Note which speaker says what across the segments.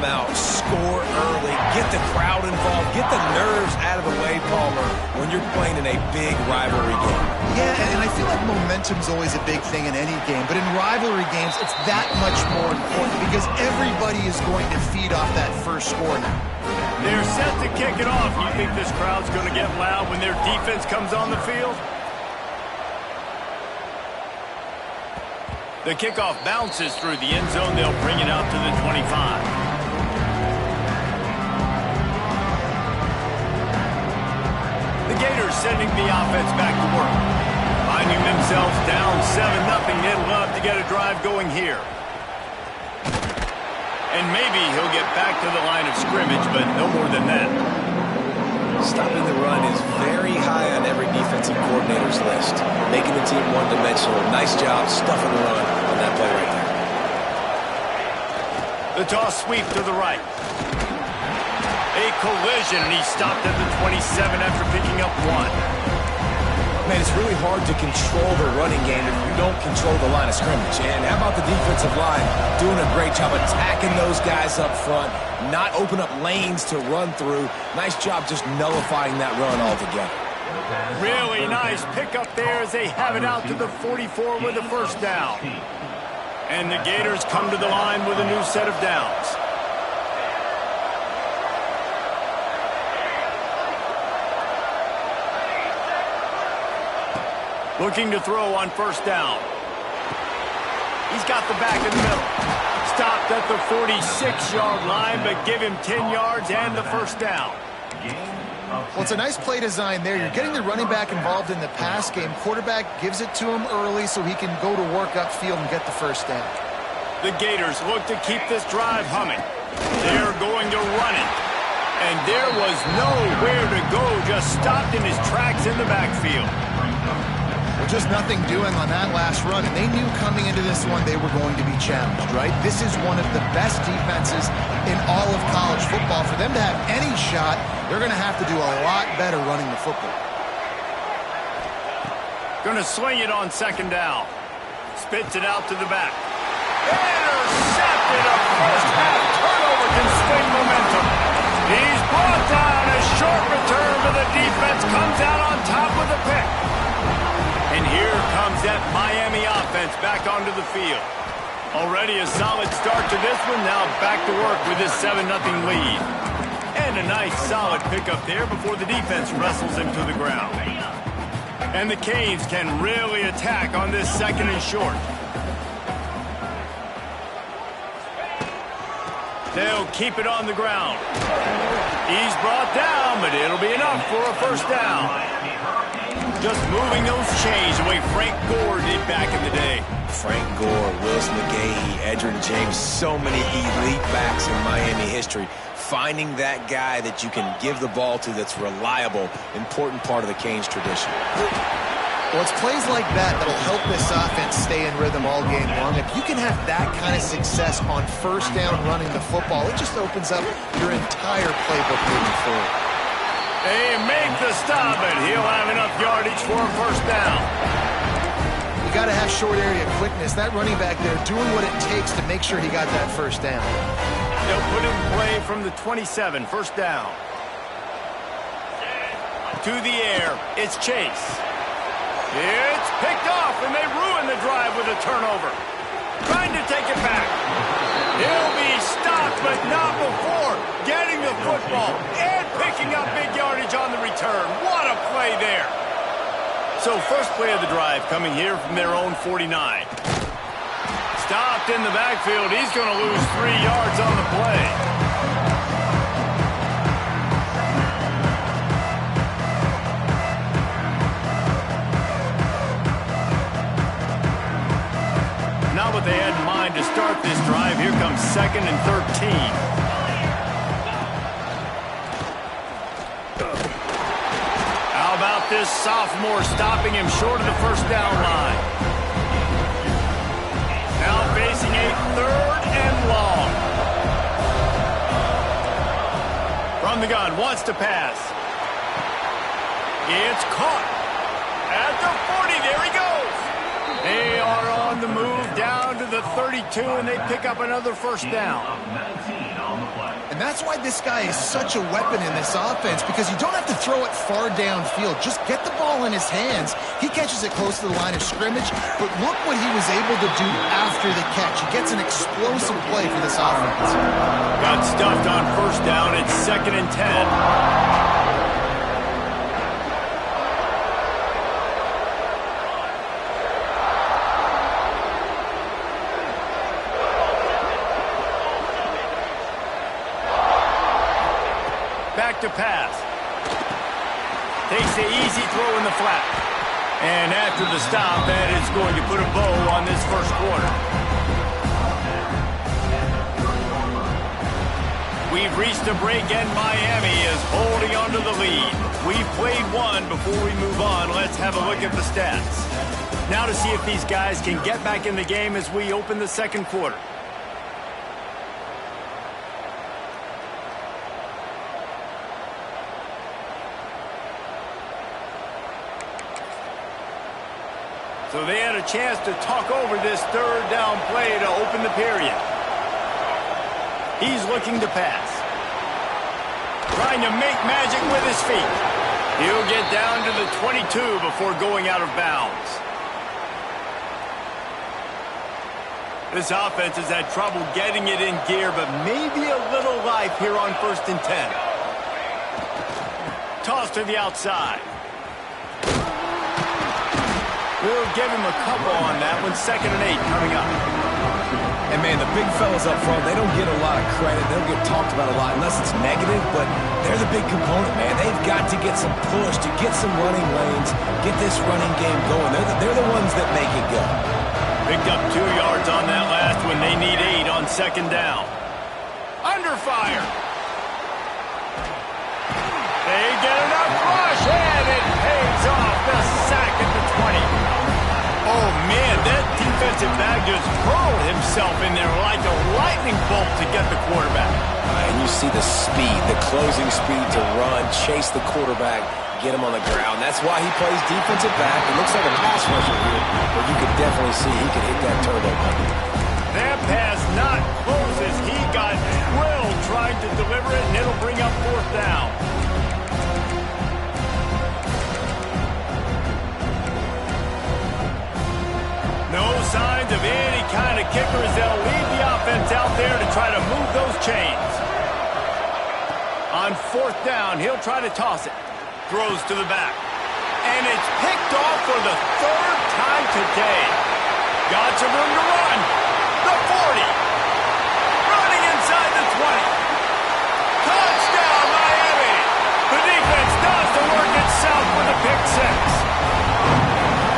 Speaker 1: come out, score early, get the crowd involved, get the nerves out of the way, Palmer, when you're playing in a big rivalry game.
Speaker 2: Yeah, and I feel like momentum's always a big thing in any game, but in rivalry games, it's that much more important because everybody is going to feed off that first score now.
Speaker 3: They're set to kick it off. You think this crowd's going to get loud when their defense comes on the field? The kickoff bounces through the end zone. They'll bring it out to the 25. The Gators sending the offense back to work. Finding themselves down 7-0. They'd love to get a drive going here. And maybe he'll get back to the line of scrimmage, but no more than that.
Speaker 1: Stopping the run is very high on every defensive coordinator's list. Making the team one-dimensional. Nice job stuffing the run on that play right there.
Speaker 3: The toss sweep to the right. A collision, and he stopped at the 27 after picking up 1.
Speaker 1: Man, it's really hard to control the running game if you don't control the line of scrimmage. And how about the defensive line doing a great job attacking those guys up front, not open up lanes to run through. Nice job just nullifying that run altogether.
Speaker 3: Really nice pickup there as they have it out to the 44 with the first down. And the Gators come to the line with a new set of downs. Looking to throw on first down. He's got the back in the middle. Stopped at the 46-yard line, but give him 10 yards and the first down.
Speaker 2: Well, it's a nice play design there. You're getting the running back involved in the pass game. Quarterback gives it to him early so he can go to work upfield and get the first down.
Speaker 3: The Gators look to keep this drive humming. They're going to run it. And there was nowhere to go, just stopped in his tracks in the backfield.
Speaker 2: Well, just nothing doing on that last run, and they knew coming into this one they were going to be challenged, right? This is one of the best defenses in all of college football. For them to have any shot, they're going to have to do a lot better running the football.
Speaker 3: Going to swing it on second down. Spits it out to the back. Intercepted. A first half turnover can swing momentum. He's brought down. A short return, but the defense comes out on top with a pick. And here comes that Miami offense back onto the field. Already a solid start to this one. Now back to work with this 7-0 lead. And a nice solid pickup there before the defense wrestles him to the ground. And the Canes can really attack on this second and short. They'll keep it on the ground. He's brought down, but it'll be enough for a first down. Just moving those chains the way Frank Gore did back in the day.
Speaker 1: Frank Gore, Willis McGahee, Edgerrin James, so many elite backs in Miami history. Finding that guy that you can give the ball to that's reliable, important part of the Canes tradition.
Speaker 2: Well, it's plays like that that'll help this offense stay in rhythm all game long. If you can have that kind of success on first down running the football, it just opens up your entire playbook moving forward.
Speaker 3: They make the stop, and he'll have enough yardage for a first down.
Speaker 2: You got to have short area quickness. That running back there doing what it takes to make sure he got that first down.
Speaker 3: They'll put it in play from the 27, first down. To the air, it's Chase. It's picked off, and they ruin the drive with a turnover. Trying to take it back. He'll be stopped, but not before getting the football and picking up big yardage on the return. What a play there. So first play of the drive coming here from their own 49. Stopped in the backfield. He's going to lose 3 yards on the play. Not what they had in mind to start this drive. Here comes 2nd and 13. How about this sophomore stopping him short of the first down line? Now facing a 3rd and long. From the gun, wants to pass. It's caught. At the 40, there he goes. They are on the move down to the 32, and they pick up another first down.
Speaker 2: And that's why this guy is such a weapon in this offense, because you don't have to throw it far downfield. Just get the ball in his hands. He catches it close to the line of scrimmage, but look what he was able to do after the catch. He gets an explosive play for this offense.
Speaker 3: Got stuffed on first down. It's 2nd and 10. Back to pass. Takes the easy throw in the flat. And after the stop, that is going to put a bow on this first quarter. We've reached a break, and Miami is holding on to the lead. We've played one. Before we move on, let's have a look at the stats. Now to see if these guys can get back in the game as we open the second quarter. So they had a chance to talk over this third down play to open the period. He's looking to pass. Trying to make magic with his feet. He'll get down to the 22 before going out of bounds. This offense has had trouble getting it in gear, but maybe a little life here on 1st and 10. Toss to the outside. We'll give him a couple on that one. 2nd and 8 coming up.
Speaker 1: And, man, the big fellas up front, they don't get a lot of credit. They don't get talked about a lot unless it's negative, but they're the big component, man. They've got to get some push, to get some running lanes, get this running game going. They're the ones that make it go.
Speaker 3: Picked up 2 yards on that last one. They need 8 on 2nd down. Under fire. They get enough rush, and it pays off. The sack at the 20. Oh, man, that defensive back just hurled himself in there like a lightning bolt to get the quarterback.
Speaker 1: And you see the speed, the closing speed to run, chase the quarterback, get him on the ground. That's why he plays defensive back. It looks like a pass rusher here, but you could definitely see he could hit that turbo button.
Speaker 3: That pass not close as he got drilled trying to deliver it, and it'll bring up 4th down. No signs of any kind of kickers. They'll leave the offense out there to try to move those chains. On 4th down, he'll try to toss it. Throws to the back. And it's picked off for the 3rd time today. Got some room to run. The 40. Running inside the 20. Touchdown, Miami. The defense does the work itself with a pick 6.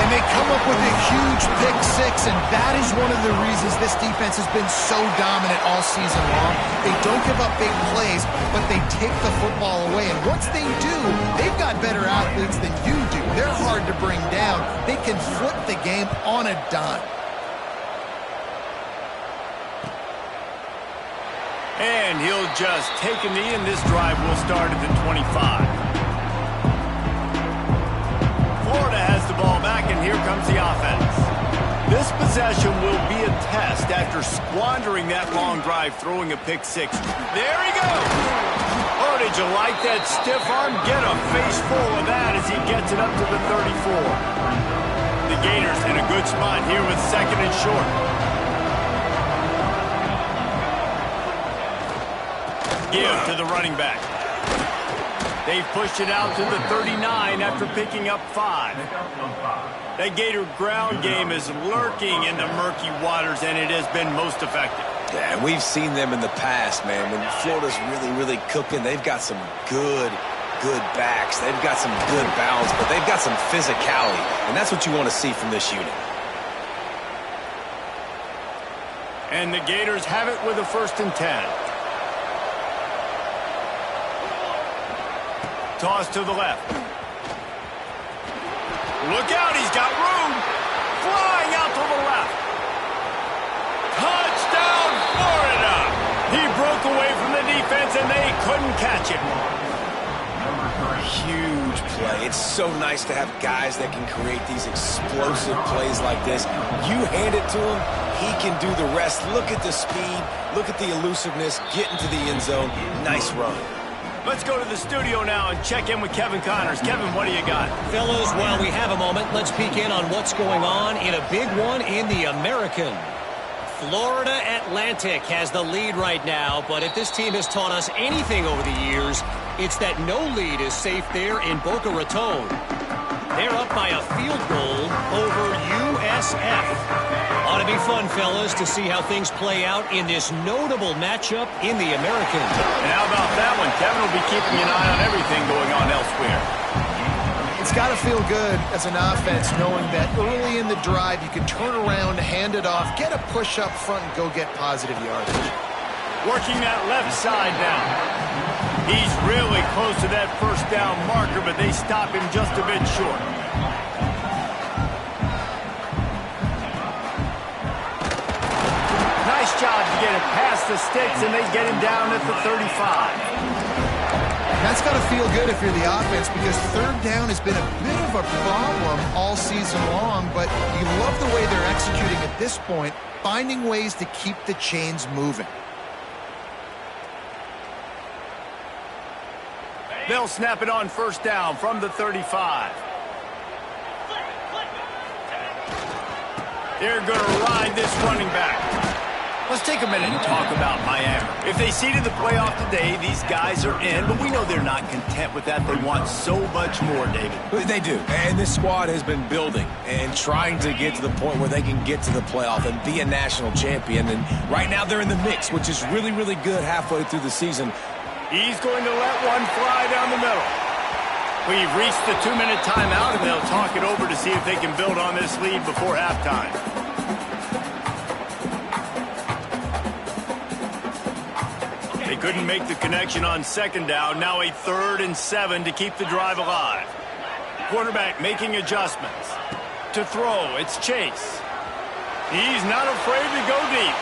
Speaker 2: And they come up with a huge pick 6, and that is one of the reasons this defense has been so dominant all season long. They don't give up big plays, but they take the football away. And once they do, they've got better athletes than you do. They're hard to bring down. They can flip the game on a dime.
Speaker 3: And he'll just take a knee, and this drive will start at the 25. Florida has the ball back, and here comes the offense. This possession will be a test after squandering that long drive, throwing a pick 6. There he goes! Oh, did you like that stiff arm? Get a face full of that as he gets it up to the 34. The Gators in a good spot here with 2nd and short. Give to the running back. They've pushed it out to the 39 after picking up 5. That Gator ground game is lurking in the murky waters, and it has been most effective.
Speaker 1: Yeah, and we've seen them in the past, man. When Florida's really cooking, they've got some good backs. They've got some good balance, but they've got some physicality, and that's what you want to see from this unit.
Speaker 3: And the Gators have it with a 1st and 10. Toss to the left. Look out, he's got room. Flying out to the left. Touchdown, Florida. He broke away from the defense, and they couldn't catch him.
Speaker 1: Huge play. It's so nice to have guys that can create these explosive plays like this. You hand it to them, He can do the rest. Look at the speed. Look at the elusiveness. Get into the end zone. Nice run.
Speaker 3: Let's go to the studio now and check in with Kevin Connors. Kevin, what do you got?
Speaker 4: Fellas, while we have a moment, let's peek in on what's going on in a big one in the American. Florida Atlantic has the lead right now, but if this team has taught us anything over the years, it's that no lead is safe there in Boca Raton. They're up by a field goal over USF. Ought to be fun, fellas, to see how things play out in this notable matchup in the American.
Speaker 3: And how about that one? Kevin will be keeping an eye on everything going on elsewhere.
Speaker 2: It's got to feel good as an offense knowing that early in the drive you can turn around, hand it off, get a push up front, and go get positive yardage.
Speaker 3: Working that left side now. He's really close to that first down marker, but they stop him just a bit short. Nice job to get it past the sticks, and they get him down at the 35.
Speaker 2: That's got to feel good if you're the offense, because third down has been a bit of a problem all season long, but you love the way they're executing at this point, finding ways to keep the chains moving.
Speaker 3: They'll snap it on first down from the 35. They're going to ride this running back. Let's take a minute and talk about Miami. If they seeded the playoff today, these guys are in, but we know they're not content with that. They want so much more, David.
Speaker 1: They do, and this squad has been building and trying to get to the point where they can get to the playoff and be a national champion. And right now they're in the mix, which is really, really good halfway through the season.
Speaker 3: He's going to let one fly down the middle. We've reached the 2-minute timeout, and they'll talk it over to see if they can build on this lead before halftime. They couldn't make the connection on second down. Now a 3rd and 7 to keep the drive alive. Quarterback making adjustments. To throw, it's Chase. He's not afraid to go deep.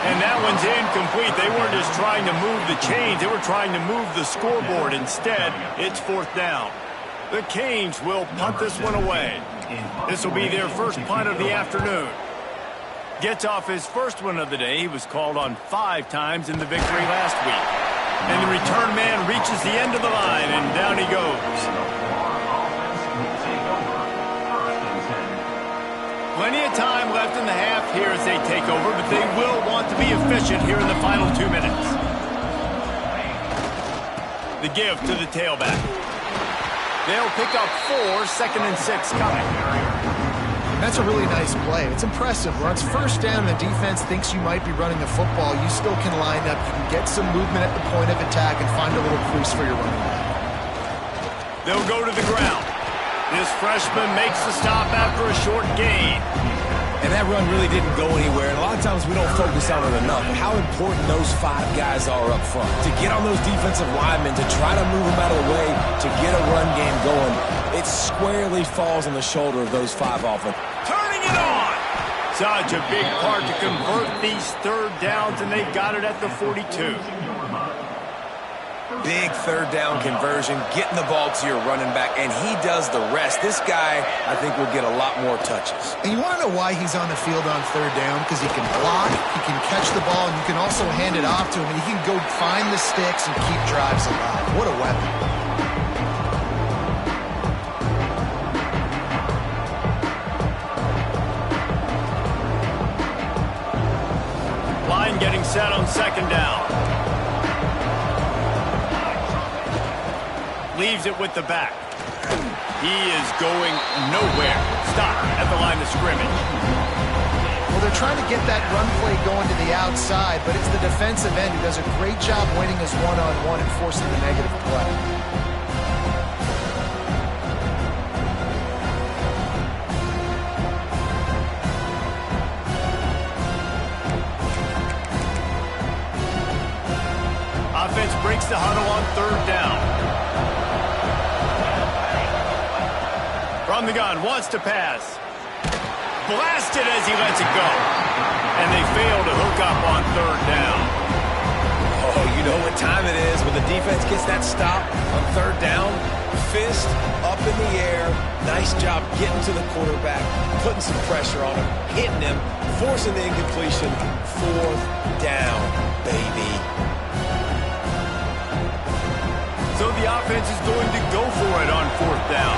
Speaker 3: And that one's incomplete. They weren't just trying to move the chains. They were trying to move the scoreboard. Instead, it's 4th down. The Canes will punt this one away. This will be their first punt of the afternoon. Gets off his first one of the day. He was called on 5 times in the victory last week. And the return man reaches the end of the line, and down he goes. Plenty of time left in the half here as they take over, but they will want to be efficient here in the final 2 minutes. The give to the tailback. They'll pick up 4, 2nd and 6 coming.
Speaker 2: That's a really nice play. It's impressive. Where it's first down and the defense thinks you might be running the football, you still can line up. You can get some movement at the point of attack and find a little crease for your running back.
Speaker 3: They'll go to the ground. This freshman makes the stop after a short gain.
Speaker 1: And that run really didn't go anywhere. And a lot of times we don't focus on it enough. How important those 5 guys are up front. To get on those defensive linemen, to try to move them out of the way, to get a run game going, it squarely falls on the shoulder of those 5 offense.
Speaker 3: Turning it on! Such a big part to convert these 3rd downs, and they got it at the 42.
Speaker 1: Big 3rd down conversion, getting the ball to your running back, and he does the rest. This guy, I think, will get a lot more touches.
Speaker 2: And you want to know why he's on the field on 3rd down? Because he can block, he can catch the ball, and you can also hand it off to him, and he can go find the sticks and keep drives alive. What a weapon.
Speaker 3: Line getting set on 2nd down. Leaves it with the back. He is going nowhere. Stop at the line of scrimmage.
Speaker 2: Well, they're trying to get that run play going to the outside, but it's the defensive end who does a great job winning his one-on-one and forcing the negative play.
Speaker 3: Offense breaks the huddle on 3rd down. From the gun, wants to pass. Blasted as he lets it go. And they fail to hook up on 3rd down.
Speaker 1: Oh, you know what time it is when the defense gets that stop on 3rd down. Fist up up in the air. Nice job getting to the quarterback, putting some pressure on him, hitting him, forcing the incompletion. 4th down, baby.
Speaker 3: So the offense is going to go for it on 4th down.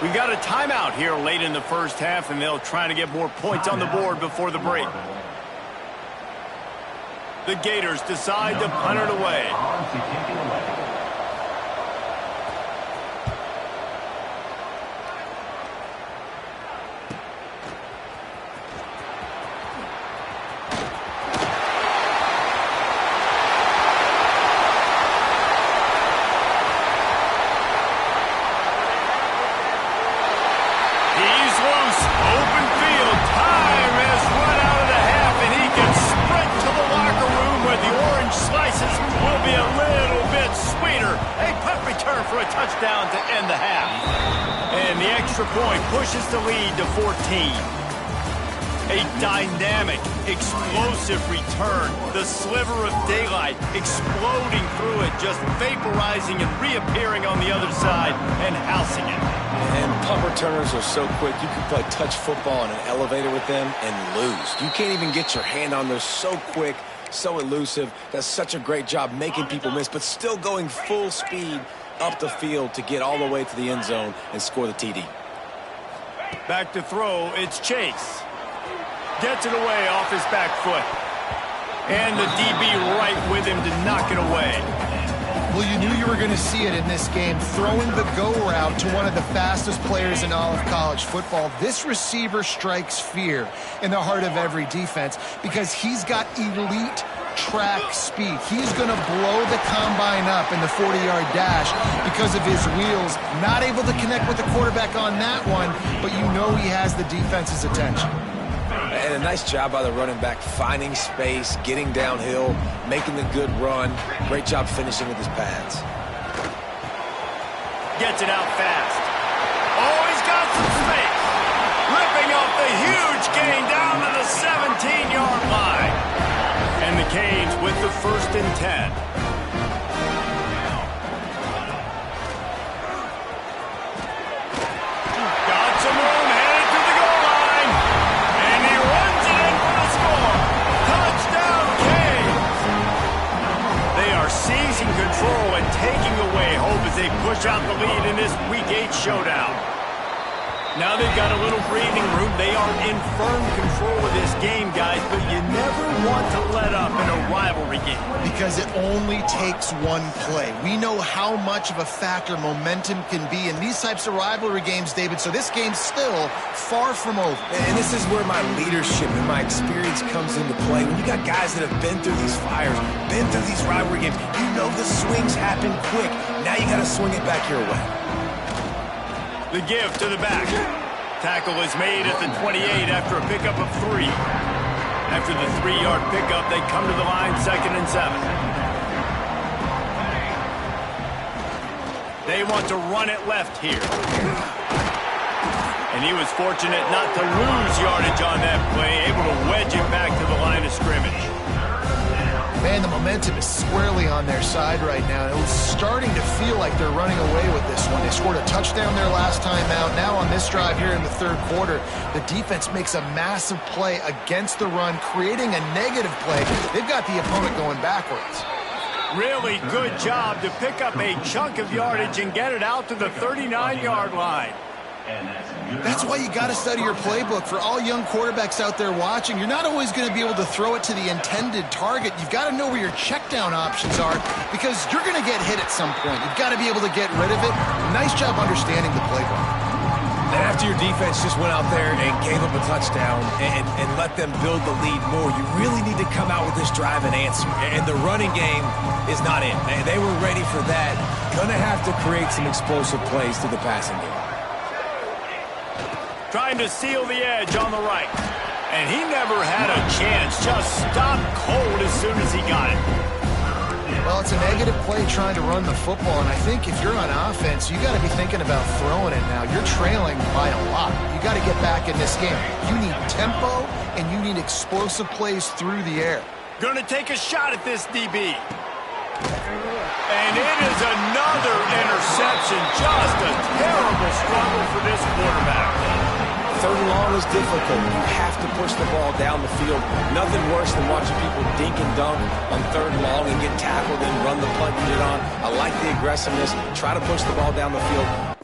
Speaker 3: We got a timeout here late in the first half, and they'll try to get more points on the board before the break. The Gators decide to punt it away. For a touchdown to end the half. And the extra point pushes the lead to 14. A dynamic, explosive return. The sliver of daylight exploding through it, just vaporizing and reappearing on the other side and housing it.
Speaker 1: And punt returners are so quick, you can play touch football in an elevator with them and lose. You can't even get your hand on them. So quick, so elusive. Does such a great job making people miss, but still going full speed up the field to get all the way to the end zone and score the TD.
Speaker 3: Back to throw, it's Chase. Gets it away off his back foot. And the DB right with him to knock it away.
Speaker 2: Well, you knew you were going to see it in this game, throwing the go route to one of the fastest players in all of college football. This receiver strikes fear in the heart of every defense because he's got elite track speed. He's going to blow the combine up in the 40-yard dash because of his wheels. Not able to connect with the quarterback on that one, but you know he has the defense's attention.
Speaker 1: And a nice job by the running back, finding space, getting downhill, making the good run. Great job finishing with his pads.
Speaker 3: Gets it out fast. Oh, he's got some space. Ripping off the huge gain down to the 17-yard line. And the Canes with the 1st and 10. Got some room, headed to the goal line. And he runs it in for the score. Touchdown, Canes. They are seizing control and taking away hope as they push out the lead in this Week 8 showdown. Now they've got a little breathing room. They are in firm control of this game, guys, but you never want to let up in a rivalry game.
Speaker 2: Because it only takes one play. We know how much of a factor momentum can be in these types of rivalry games, David, so this game's still far from over.
Speaker 1: And this is where my leadership and my experience comes into play. When you got guys that have been through these fires, been through these rivalry games, you know the swings happen quick. Now you got to swing it back your way.
Speaker 3: The give to the back. Tackle is made at the 28 after a pickup of 3. After the 3-yard pickup, they come to the line, 2nd and 7. They want to run it left here. And he was fortunate not to lose yardage on that play, able to wedge it back to the line of scrimmage.
Speaker 2: Man, the momentum is squarely on their side right now. It was starting to feel like they're running away with this one. They scored a touchdown their last time out. Now on this drive here in the 3rd quarter, the defense makes a massive play against the run, creating a negative play. They've got the opponent going backwards.
Speaker 3: Really good job to pick up a chunk of yardage and get it out to the 39-yard line.
Speaker 2: That's why you got to study your playbook. For all young quarterbacks out there watching, you're not always going to be able to throw it to the intended target. You've got to know where your check down options are because you're going to get hit at some point. You've got to be able to get rid of it. Nice job understanding the playbook.
Speaker 1: And after your defense just went out there and gave them a touchdown and let them build the lead more, you really need to come out with this drive and answer. And the running game is not in. They were ready for that. Going to have to create some explosive plays through the passing game.
Speaker 3: Trying to seal the edge on the right. And he never had a chance. Just stopped cold as soon as he got it.
Speaker 2: Well, it's a negative play trying to run the football, and I think if you're on offense, you got to be thinking about throwing it now. You're trailing by a lot. You got to get back in this game. You need tempo, and you need explosive plays through the air.
Speaker 3: Going to take a shot at this DB. And it is another interception. Just a terrible struggle for this quarterback.
Speaker 1: Third and long is difficult. You have to push the ball down the field. Nothing worse than watching people dink and dunk on third and long and get tackled and run the punt and get on. I like the aggressiveness. Try to push the ball down the field.